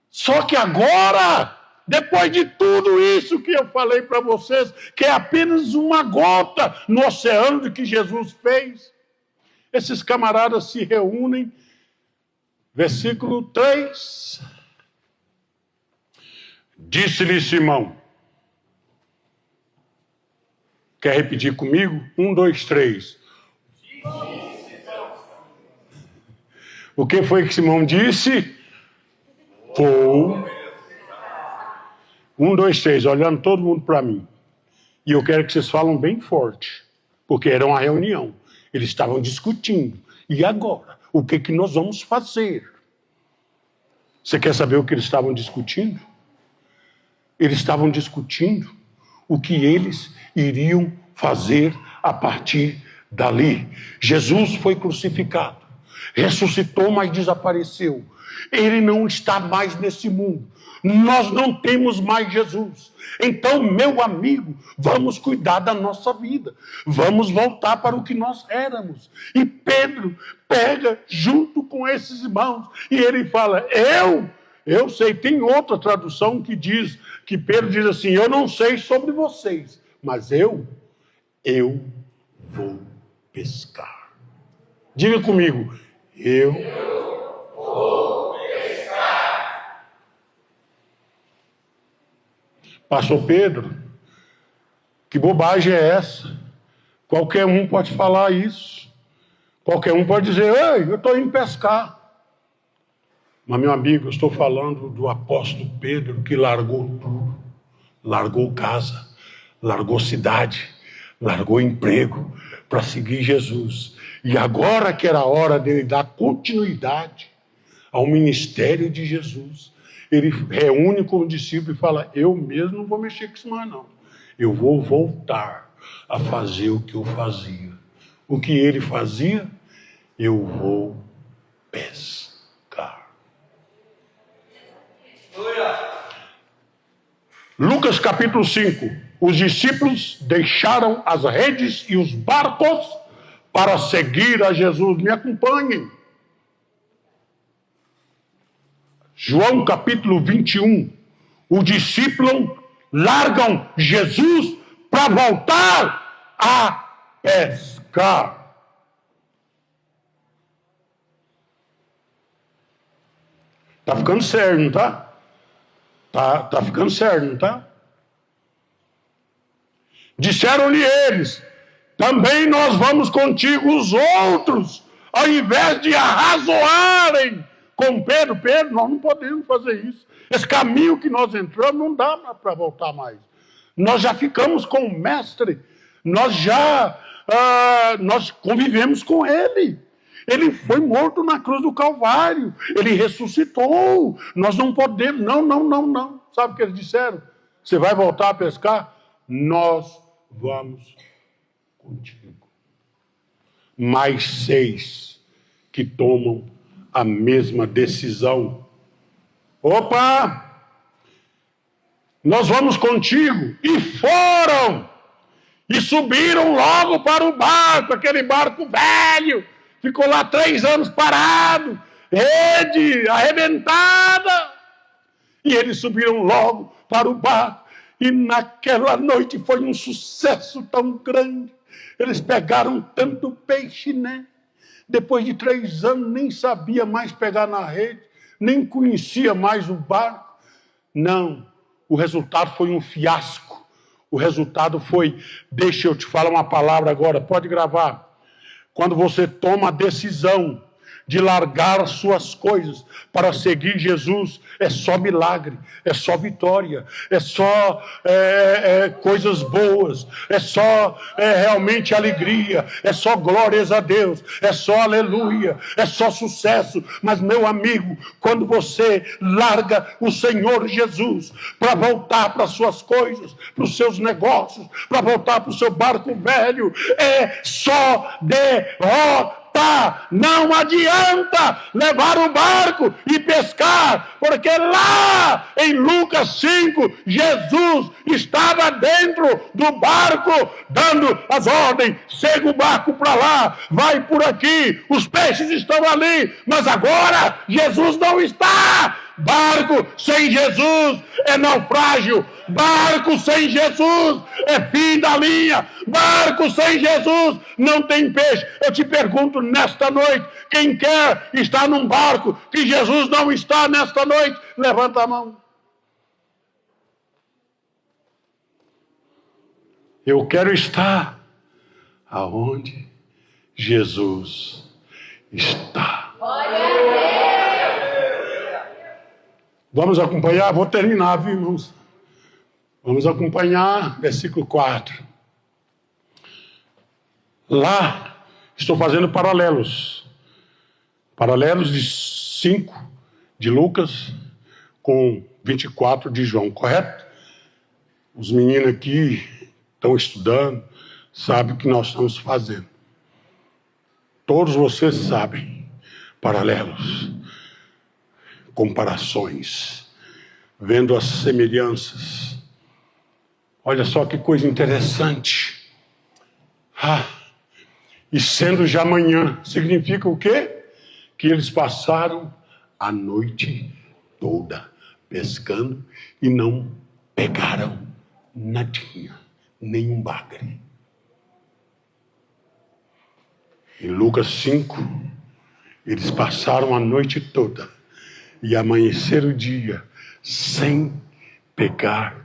Só que agora, depois de tudo isso que eu falei para vocês, que é apenas uma gota no oceano do que Jesus fez, esses camaradas se reúnem. Versículo 3. Disse-lhe Simão. Quer repetir comigo? 1, 2, 3. O que foi que Simão disse? Vou. 1, 2, 3, olhando todo mundo para mim. E eu quero que vocês falem bem forte, porque era uma reunião. Eles estavam discutindo. E agora? O que nós vamos fazer? Você quer saber o que eles estavam discutindo? Eles estavam discutindo o que eles iriam fazer a partir dali. Jesus foi crucificado, ressuscitou, mas desapareceu. Ele não está mais nesse mundo. Nós não temos mais Jesus. Então, meu amigo, vamos cuidar da nossa vida. Vamos voltar para o que nós éramos. E Pedro pega junto com esses irmãos e ele fala, eu sei. Tem outra tradução que diz, que Pedro diz assim, eu não sei sobre vocês, mas eu vou pescar. Diga comigo, eu vou pescar. Pastor Pedro, Que bobagem é essa? Qualquer um pode falar isso. Qualquer um pode dizer, ei, eu estou indo pescar. Mas, meu amigo, eu estou falando do apóstolo Pedro, que largou tudo. Largou casa, largou cidade, largou emprego para seguir Jesus. E agora que era a hora dele dar continuidade ao ministério de Jesus, ele reúne com o discípulo e fala, eu mesmo não vou mexer com isso mais não. Eu vou voltar a fazer o que eu fazia. O que ele fazia, eu vou pescar. Lucas capítulo 5. Os discípulos deixaram as redes e os barcos para seguir a Jesus. Me acompanhem. João capítulo 21. Os discípulos largam Jesus para voltar a pescar. Tá ficando sério, não tá? Tá ficando sério, não tá? Disseram-lhe eles, também nós vamos contigo os outros, ao invés de arrazoarem com Pedro. Pedro, nós não podemos fazer isso. Esse caminho que nós entramos não dá para voltar mais. Nós já ficamos com o mestre, nós convivemos com ele. Ele foi morto na cruz do Calvário. Ele ressuscitou. Nós não podemos. Não. Sabe o que eles disseram? Você vai voltar a pescar? Nós vamos contigo. Mais 6 que tomam a mesma decisão. Opa! Nós vamos contigo. E foram. E subiram logo para o barco. Aquele barco velho. Ficou lá 3 anos parado, rede arrebentada. E eles subiram logo para o barco. E naquela noite foi um sucesso tão grande. Eles pegaram tanto peixe, né? Depois de 3 anos, nem sabia mais pegar na rede, nem conhecia mais o barco. Não, o resultado foi um fiasco. O resultado foi, deixa eu te falar uma palavra agora, pode gravar. Quando você toma a decisão de largar suas coisas para seguir Jesus, é só milagre, é só vitória, é só coisas boas, é só realmente alegria, é só glórias a Deus, é só aleluia, é só sucesso. Mas, meu amigo, quando você larga o Senhor Jesus para voltar para suas coisas, para os seus negócios, para voltar para o seu barco velho, é só derrota. Não adianta levar o barco e pescar, porque lá em Lucas 5, Jesus estava dentro do barco, dando as ordens, segue o barco para lá, vai por aqui, os peixes estão ali, mas agora Jesus não está. Barco sem Jesus é naufrágio. Barco sem Jesus é fim da linha. Barco sem Jesus não tem peixe. Eu te pergunto nesta noite, quem quer estar num barco que Jesus não está nesta noite? Levanta a mão. Eu quero estar aonde Jesus está. Vamos acompanhar, vou terminar, viu, irmãos? Vamos acompanhar, versículo 4. Lá, estou fazendo paralelos. Paralelos de 5 de Lucas com 24 de João, correto? Os meninos aqui estão estudando, sabem o que nós estamos fazendo. Todos vocês sabem, paralelos. Comparações, vendo as semelhanças. Olha só que coisa interessante. E sendo já manhã, significa o quê? Que eles passaram a noite toda pescando e não pegaram nadinha, nenhum bagre. Em Lucas 5, eles passaram a noite toda e amanhecer o dia sem pegar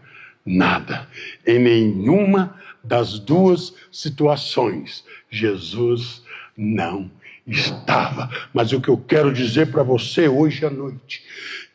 nada. Em nenhuma das duas situações, Jesus não estava. Mas o que eu quero dizer para você hoje à noite,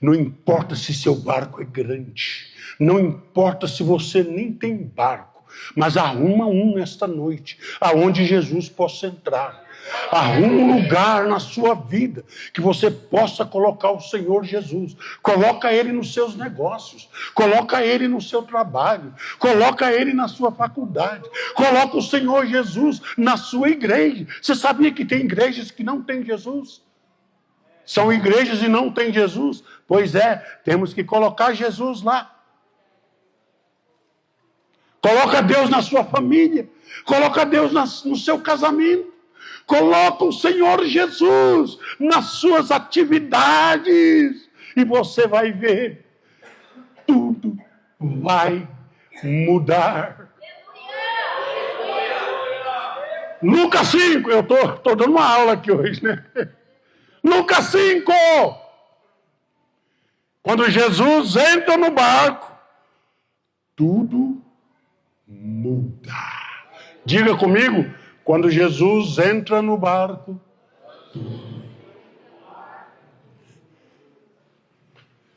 não importa se seu barco é grande, não importa se você nem tem barco, mas arruma um nesta noite, aonde Jesus possa entrar. Arruma um lugar na sua vida que você possa colocar o Senhor Jesus. Coloca Ele nos seus negócios, coloca Ele no seu trabalho, coloca Ele na sua faculdade, coloca o Senhor Jesus na sua igreja. Você sabia que tem igrejas que não têm Jesus? São igrejas e não tem Jesus? Pois é, temos que colocar Jesus lá. Coloca Deus na sua família, coloca Deus no seu casamento. Coloca o Senhor Jesus nas suas atividades e você vai ver, tudo vai mudar. Lucas 5, eu estou dando uma aula aqui hoje, né? Lucas 5, quando Jesus entra no barco, tudo muda. Diga comigo. Quando Jesus entra no barco,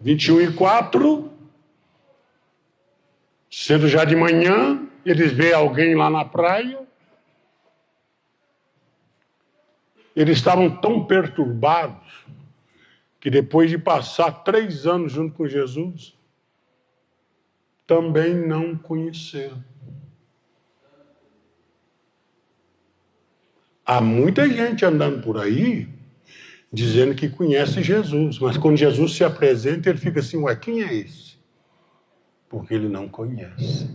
21:4, cedo já de manhã, eles veem alguém lá na praia. Eles estavam tão perturbados que depois de passar 3 anos junto com Jesus, também não conheceram. Há muita gente andando por aí dizendo que conhece Jesus, mas quando Jesus se apresenta, ele fica assim, ué, quem é esse? Porque ele não conhece.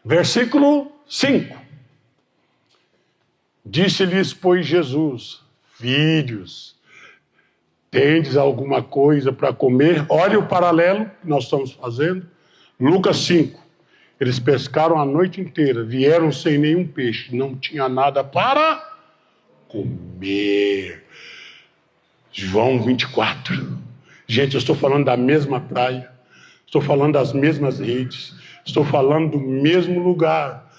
Versículo 5. Disse-lhes, pois, Jesus, filhos, tendes alguma coisa para comer? Olha o paralelo que nós estamos fazendo. Lucas 5. Eles pescaram a noite inteira, vieram sem nenhum peixe, não tinha nada para comer. João 24. Gente, eu estou falando da mesma praia, estou falando das mesmas redes, estou falando do mesmo lugar.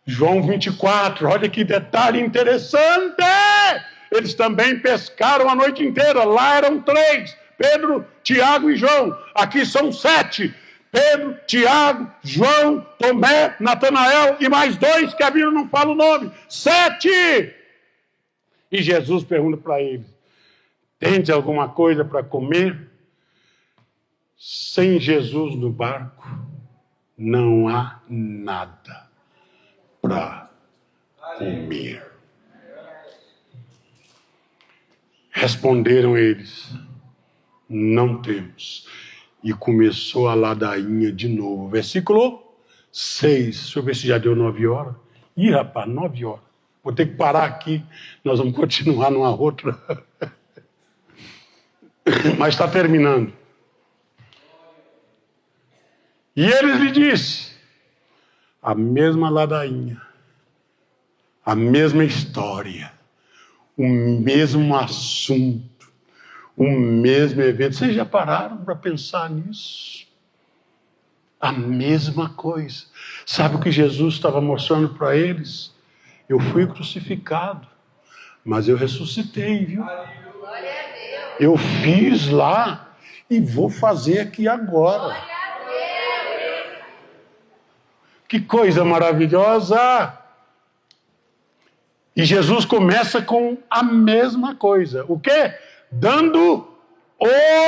João 24, olha que detalhe interessante! Eles também pescaram a noite inteira, lá eram 3, Pedro, Tiago e João, aqui são 7. Pedro, Tiago, João, Tomé, Natanael e mais 2 que a Bíblia não fala o nome. 7! E Jesus pergunta para eles, tende alguma coisa para comer? Sem Jesus no barco, não há nada para comer. Responderam eles, não temos. E começou a ladainha de novo. Versículo 6. Deixa eu ver se já deu 9 horas. Ih, rapaz, 9 horas. Vou ter que parar aqui. Nós vamos continuar numa outra. Mas está terminando. E eles lhe disse, a mesma ladainha, a mesma história, o mesmo assunto, o mesmo evento. Vocês já pararam para pensar nisso? A mesma coisa. Sabe o que Jesus estava mostrando para eles? Eu fui crucificado, mas eu ressuscitei, viu? Eu fiz lá e vou fazer aqui agora. Que coisa maravilhosa! E Jesus começa com a mesma coisa. O quê? Dando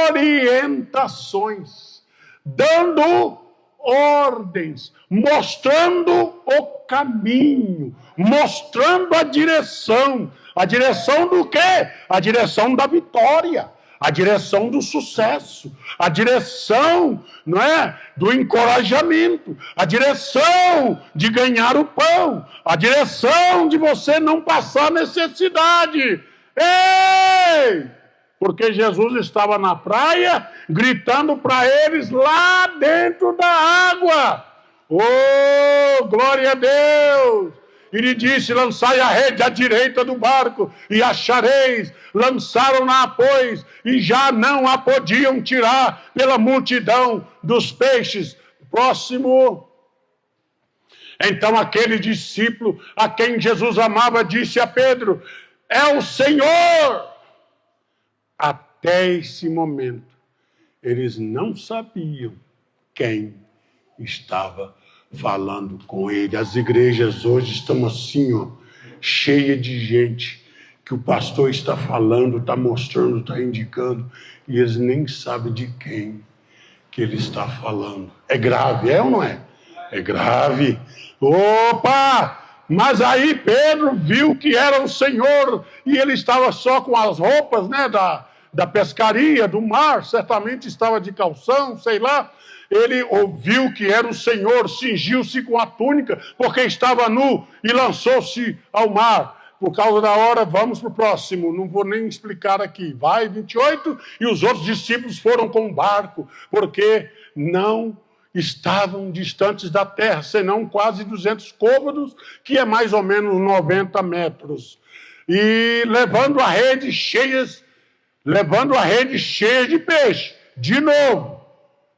orientações, dando ordens, mostrando o caminho, mostrando a direção. A direção do quê? A direção da vitória, a direção do sucesso, a direção, não é, do encorajamento, a direção de ganhar o pão, a direção de você não passar necessidade. Ei! Porque Jesus estava na praia, gritando para eles lá dentro da água. Oh, glória a Deus! E lhe disse, lançai a rede à direita do barco, e achareis. Lançaram-na, pois, e já não a podiam tirar pela multidão dos peixes, Próximo. Então aquele discípulo a quem Jesus amava disse a Pedro: é o Senhor! Até esse momento, eles não sabiam quem estava falando com ele. As igrejas hoje estão assim, ó, cheias de gente que o pastor está falando, está mostrando, está indicando, e eles nem sabem de quem que ele está falando. É grave, é ou não é? É grave. Opa! Mas aí Pedro viu que era o Senhor e ele estava só com as roupas, né, da pescaria, do mar, certamente estava de calção, sei lá. Ele ouviu que era o Senhor, cingiu-se com a túnica, porque estava nu, e lançou-se ao mar. Por causa da hora, vamos para o próximo, não vou nem explicar aqui. Vai, 28, e os outros discípulos foram com o barco, porque não estavam distantes da terra, senão quase 200 côvados, que é mais ou menos 90 metros. E levando a rede cheia de peixe, de novo,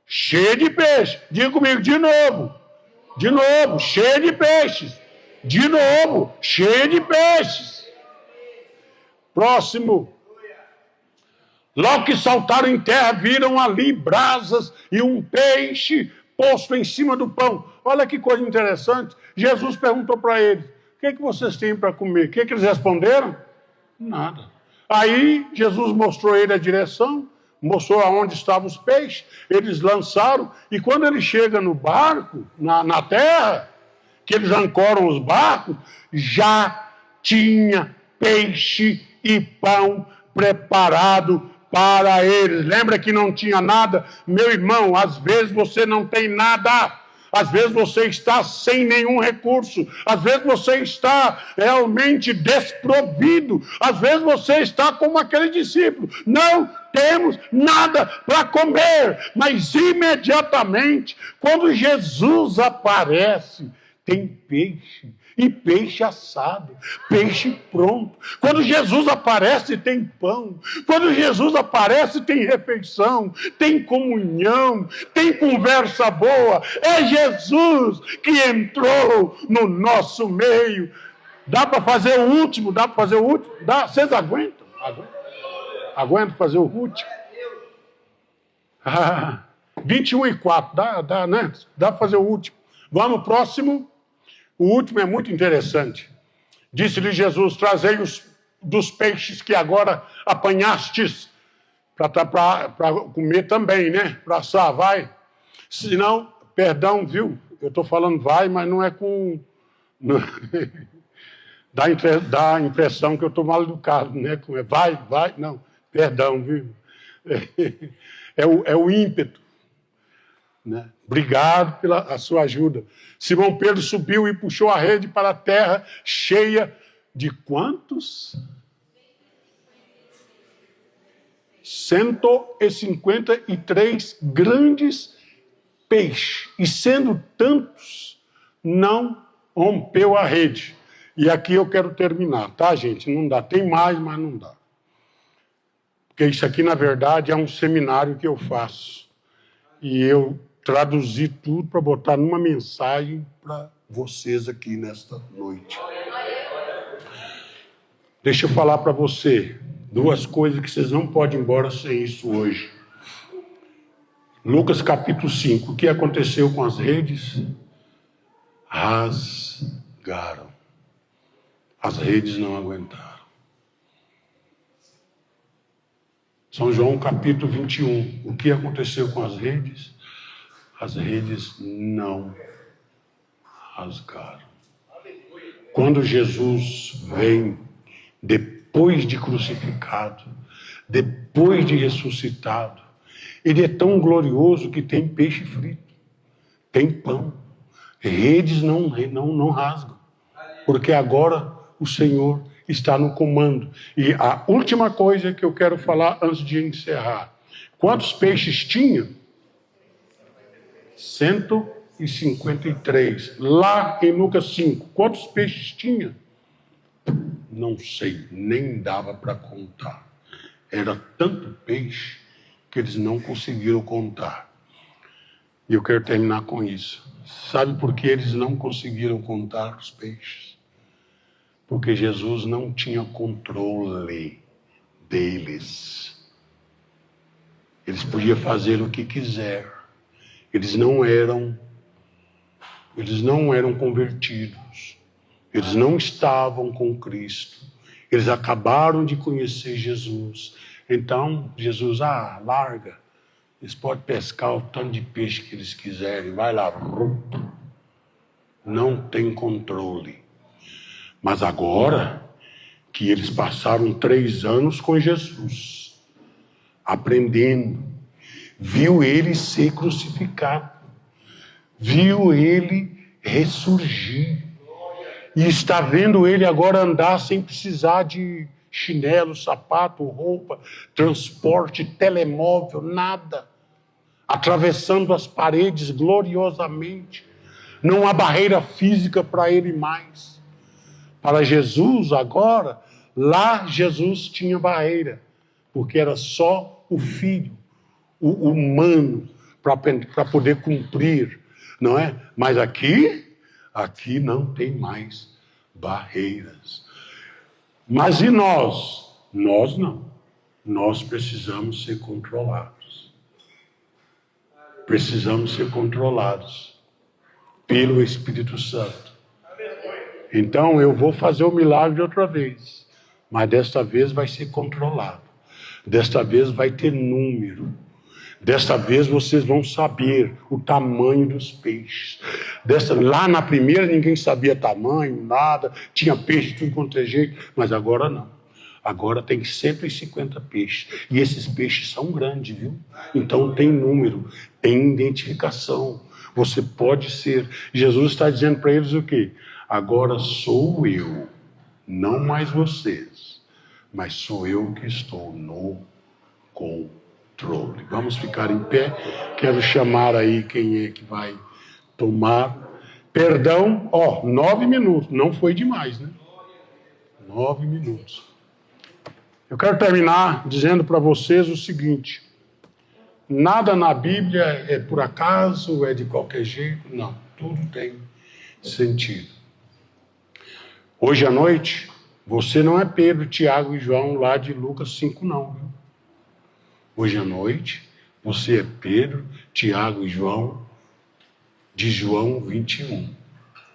cheia de peixe, diga comigo, de novo, cheia de peixes, de novo, cheia de peixes. Próximo. Logo que saltaram em terra, viram ali brasas e um peixe posto em cima do pão. Olha que coisa interessante. Jesus perguntou para eles: o que vocês têm para comer? O que eles responderam? Nada. Aí Jesus mostrou a ele a direção, mostrou aonde estavam os peixes, eles lançaram, e quando ele chega no barco, na terra, que eles ancoram os barcos, já tinha peixe e pão preparado para eles. Lembra que não tinha nada? Meu irmão, às vezes você não tem nada. Às vezes você está sem nenhum recurso. Às vezes você está realmente desprovido. Às vezes você está como aquele discípulo. Não temos nada para comer. Mas imediatamente, quando Jesus aparece, tem peixe. E peixe assado, peixe pronto. Quando Jesus aparece, tem pão. Quando Jesus aparece, tem refeição, tem comunhão, tem conversa boa. É Jesus que entrou no nosso meio. Dá para fazer o último? Dá para fazer o último? Dá? Vocês aguentam? Aguentam fazer o último? 21:4, dá, né? Dá para fazer o último. Vamos, próximo. O último é muito interessante. Disse-lhe Jesus: trazei dos peixes que agora apanhastes, para comer também, né? Para assar, vai. Senão, perdão, viu? Eu estou falando vai, mas não é com... Dá a impressão que eu estou mal educado, né? Vai, não. Perdão, viu? É o ímpeto. Né? Obrigado pela sua ajuda. Simão Pedro subiu e puxou a rede para a terra, cheia de quantos? 153 grandes peixes. E sendo tantos, não rompeu a rede. E aqui eu quero terminar, tá, gente? Não dá. Tem mais, mas não dá. Porque isso aqui, na verdade, é um seminário que eu faço. E eu traduzi tudo para botar numa mensagem para vocês aqui nesta noite. Deixa eu falar para você duas coisas que vocês não podem ir embora sem isso hoje. Lucas capítulo 5. O que aconteceu com as redes? Rasgaram. As redes não aguentaram. São João capítulo 21. O que aconteceu com as redes? As redes não rasgaram. Quando Jesus vem, depois de crucificado, depois de ressuscitado, ele é tão glorioso que tem peixe frito, tem pão, redes não rasgam, porque agora o Senhor está no comando. E a última coisa que eu quero falar antes de encerrar: quantos peixes tinha? 153. Lá em Lucas 5, quantos peixes tinha? Não sei, nem dava para contar. Era tanto peixe que eles não conseguiram contar. E eu quero terminar com isso. Sabe por que eles não conseguiram contar os peixes? Porque Jesus não tinha controle deles. Eles podiam fazer o que quiser. Eles não eram convertidos. Eles não estavam com Cristo. Eles acabaram de conhecer Jesus. Então, Jesus, larga. Eles podem pescar o tanto de peixe que eles quiserem. Vai lá. Não tem controle. Mas agora que eles passaram 3 anos com Jesus, aprendendo, viu ele ser crucificado, viu ele ressurgir, e está vendo ele agora andar sem precisar de chinelo, sapato, roupa, transporte, telemóvel, nada, atravessando as paredes gloriosamente. Não há barreira física para ele mais. Para Jesus agora, lá Jesus tinha barreira, porque era só o Filho, o humano, para poder cumprir, não é? Mas aqui não tem mais barreiras. Mas e nós? Nós não. Nós precisamos ser controlados. Precisamos ser controlados pelo Espírito Santo. Então eu vou fazer o milagre outra vez, mas desta vez vai ser controlado. Desta vez vai ter número. Desta vez vocês vão saber o tamanho dos peixes. Lá na primeira ninguém sabia tamanho, nada, tinha peixe de tudo quanto é jeito, mas agora não. Agora tem 150 peixes. E esses peixes são grandes, viu? Então tem número, tem identificação. Você pode ser. Jesus está dizendo para eles o quê? Agora sou eu, não mais vocês, mas sou eu que estou no controle. Vamos ficar em pé. Quero chamar aí quem é que vai tomar. Perdão, 9 minutos. Não foi demais, né? 9 minutos. Eu quero terminar dizendo para vocês o seguinte: nada na Bíblia é por acaso, é de qualquer jeito. Não, tudo tem sentido. Hoje à noite, você não é Pedro, Tiago e João lá de Lucas 5, não. Viu? Hoje à noite, você é Pedro, Tiago e João de João 21.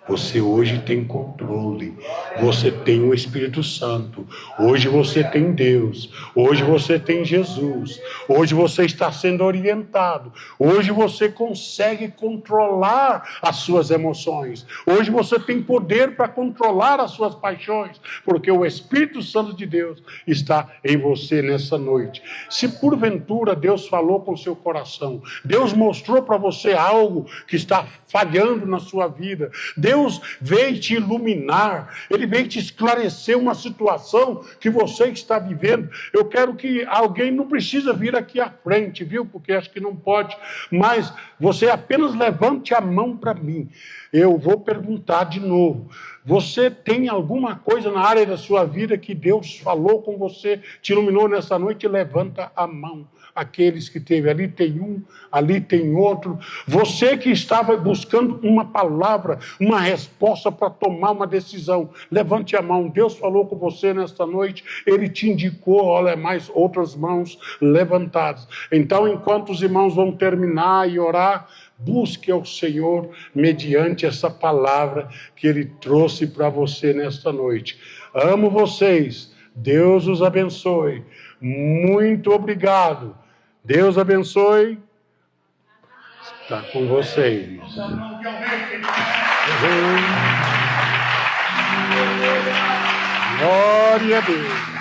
Você hoje tem controle. Você tem o Espírito Santo. Hoje você tem Deus. Hoje você tem Jesus. Hoje você está sendo orientado. Hoje você consegue controlar as suas emoções. Hoje você tem poder para controlar as suas paixões, porque o Espírito Santo de Deus está em você nessa noite. Se porventura Deus falou com seu coração, Deus mostrou para você algo que está falhando na sua vida, Deus veio te iluminar, Ele veio te esclarecer uma situação que você está vivendo. Eu quero que alguém, não precisa vir aqui à frente, viu? Porque acho que não pode, mas você apenas levante a mão para mim. Eu vou perguntar de novo. Você tem alguma coisa na área da sua vida que Deus falou com você, te iluminou nessa noite? Levanta a mão. Aqueles que teve, ali tem um, ali tem outro. Você que estava buscando uma palavra, uma resposta para tomar uma decisão, levante a mão. Deus falou com você nesta noite, Ele te indicou, olha, mais outras mãos levantadas. Então, enquanto os irmãos vão terminar e orar, busque ao Senhor mediante essa palavra que Ele trouxe para você nesta noite. Amo vocês, Deus os abençoe. Muito obrigado. Deus abençoe. Está com vocês. Glória a Deus.